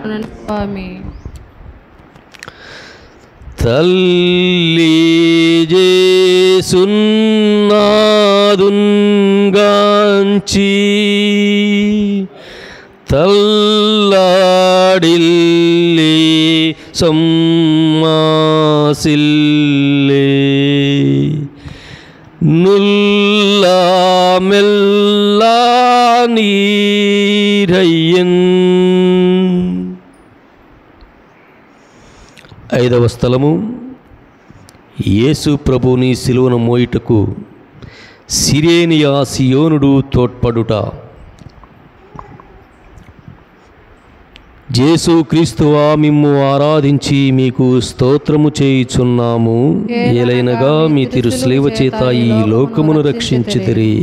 స్వామి. తల్లి జేసున్నాదుంగాంచి తల్లాడిల్లి సమ్మాసిల్లే నుల్లా మెల్లా నీరయ్యన్. 5వ స్థలము, యేసు ప్రభుని సిలువను మోయుటకు సిరేనియా సియోనుడు తోడ్పడుట. యేసు క్రీస్తువా, మిమ్ము ఆరాధించి మీకు స్తోత్రము చేయుచున్నాము. ఏలైనగా మీ తిరుస్లేవ చేత ఈ లోకమును రక్షించితిరి.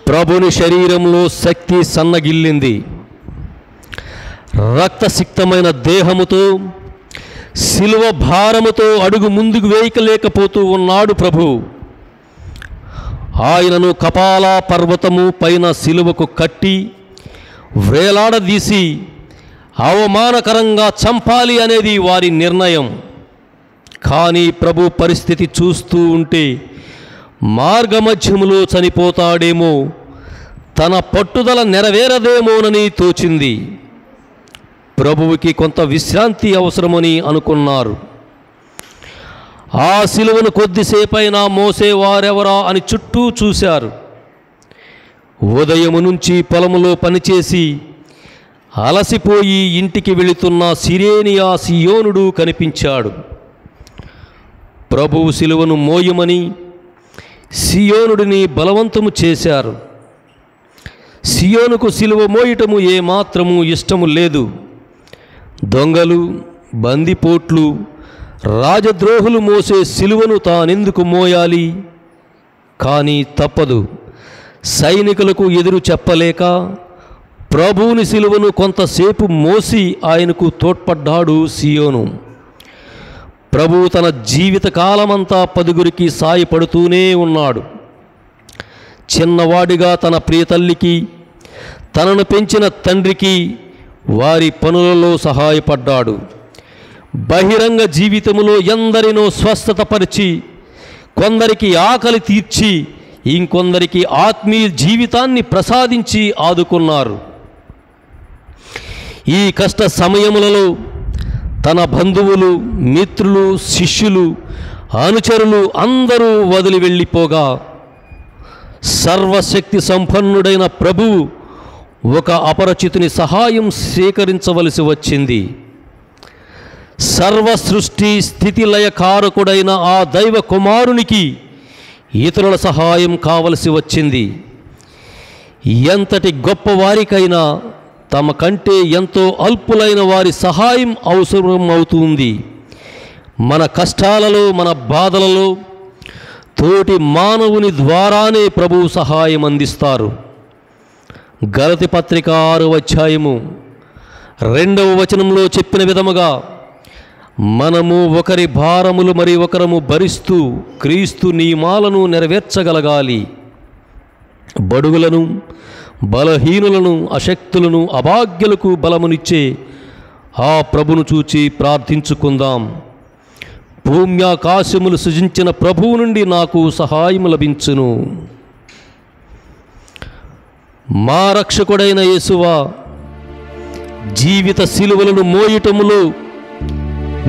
ప్రభుని శరీరంలో శక్తి సన్నగిల్లింది. రక్తసిక్తమైన దేహముతో శిలువ భారముతో అడుగు ముందుకు వేయకలేకపోతూ ఉన్నాడు ప్రభు. ఆయనను కపాల పర్వతము పైన శిలువకు కట్టి వ్రేలాడదీసి అవమానకరంగా చంపాలి అనేది వారి నిర్ణయం. కానీ ప్రభు పరిస్థితి చూస్తూ ఉంటే మార్గమధ్యములో చనిపోతాడేమో, తన పట్టుదల నెరవేరదేమోనని తోచింది. ప్రభువుకి కొంత విశ్రాంతి అవసరమని అనుకున్నారు. ఆ శిలువను కొద్దిసేపైనా మోసేవారెవరా అని చుట్టూ చూశారు. ఉదయము నుంచి పొలములో పనిచేసి అలసిపోయి ఇంటికి వెళుతున్న సిరేనియా సియోనుడు కనిపించాడు. ప్రభువు శిలువను మోయమని సియోనుడిని బలవంతము చేశారు. సియోనుకు శిలువ మోయటము ఏమాత్రము ఇష్టము లేదు. దొంగలు, బందిపోట్లు, రాజద్రోహులు మోసే శిలువను తానెందుకు మోయాలి? కానీ తప్పదు. సైనికులకు ఎదురు చెప్పలేక ప్రభువుని శిలువను కొంతసేపు మోసి ఆయనకు తోడ్పడ్డాడు సియోను. ప్రభువు తన జీవిత కాలమంతా పదుగురికి సాయపడుతూనే ఉన్నాడు. చిన్నవాడిగా తన ప్రియతల్లికి, తనను పెంచిన తండ్రికి వారి పనులలో సహాయపడ్డాడు. బహిరంగ జీవితములో ఎందరినో స్వస్థతపరిచి, కొందరికి ఆకలి తీర్చి, ఇంకొందరికి ఆత్మీయ జీవితాన్ని ప్రసాదించి ఆదుకున్నారు. ఈ కష్ట సమయములలో తన బంధువులు, మిత్రులు, శిష్యులు, అనుచరులు అందరూ వదిలి వెళ్ళిపోగా సర్వశక్తి సంపన్నుడైన ప్రభువు ఒక అపరిచితుని సహాయం స్వీకరించవలసి వచ్చింది. సర్వ సృష్టి స్థితి లయకారకుడైన ఆ దైవ కుమారునికి ఇతరుల సహాయం కావలసి వచ్చింది. ఎంతటి గొప్పవారికైనా తమ కంటే ఎంతో అల్పులైన వారి సహాయం అవసరం అవుతుంది. మన కష్టాలలో, మన బాధలలో తోటి మానవుని ద్వారానే ప్రభువు సహాయం అందిస్తారు. గలతీ పత్రిక 6వ అధ్యాయము 2వ వచనంలో చెప్పిన విధముగా మనము ఒకరి భారములు మరి ఒకరము భరిస్తూ క్రీస్తు నియమాలను నెరవేర్చగలగాలి. బడుగులను, బలహీనులను, అశక్తులను, అభాగ్యులకు బలమునిచ్చే ఆ ప్రభును చూచి ప్రార్థించుకుందాం. భూమ్యాకాశములు సృజించిన ప్రభువు నుండి నాకు సహాయం లభించును. మా రక్షకుడైన యేసువా, జీవిత శిలువలను మోయటములో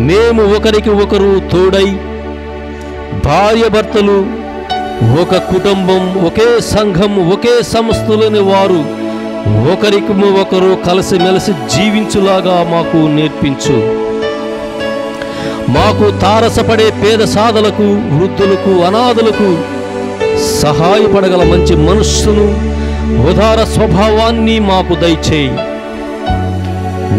మేము ఒకరికి ఒకరు తోడై, భార్యాభర్తలు, ఒక కుటుంబం, ఒకే సంఘం, ఒకే సంస్థలోని వారు ఒకరికి ఒకరు కలిసిమెలిసి జీవించులాగా మాకు నేర్పించు. మాకు తారసపడే పేద సాధలకు, వృద్ధులకు, అనాథులకు సహాయపడగల మంచి మనస్సును, ఉదార స్వభావాన్ని మాకు దయచేయి.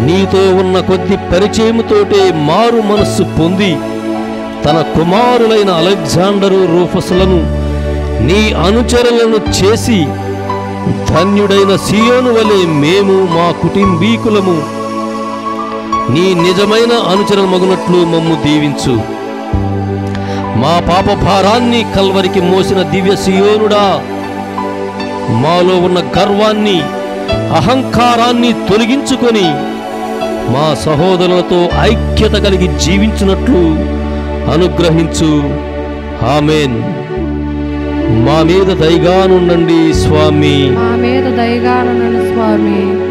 నీతో ఉన్న కొద్ది పరిచయముతోటే మారు మనస్సు పొంది తన కుమారులైన అలెగ్జాండరు, రూఫసులను నీ అనుచరులను చేసి ధన్యుడైన సియోను వలె మేము మా కుటుంబీకులము నీ నిజమైన అనుచరులమగునట్లు మమ్ము దీవించు. మా పాప భారాన్ని కల్వరికి మోసిన దివ్య సియోనుడా, మాలో ఉన్న గర్వాన్ని, అహంకారాన్ని తొలగించుకొని మా సహోదరులతో ఐక్యత కలిగి జీవించినట్లు అనుగ్రహించు. ఆమేన్. మా మీద దయగానుండండి స్వామి. మా మీద దయగానుండండి స్వామి.